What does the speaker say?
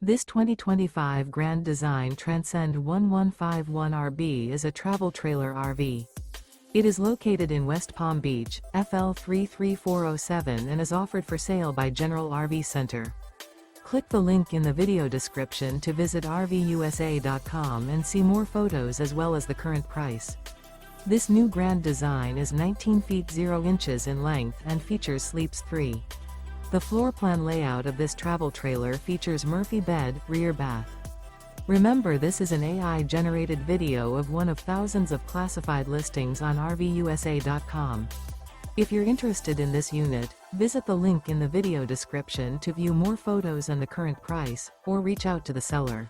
This 2025 Grand Design Transcend One 151RB is a travel trailer RV. It is located in West Palm Beach, FL 33407 and is offered for sale by General RV Center. Click the link in the video description to visit RVUSA.com and see more photos as well as the current price. This new Grand Design is 19 feet 0 inches in length and features sleeps 3. The floor plan layout of this travel trailer features Murphy bed, rear bath. Remember, this is an AI-generated video of one of thousands of classified listings on RVUSA.com. If you're interested in this unit, visit the link in the video description to view more photos and the current price, or reach out to the seller.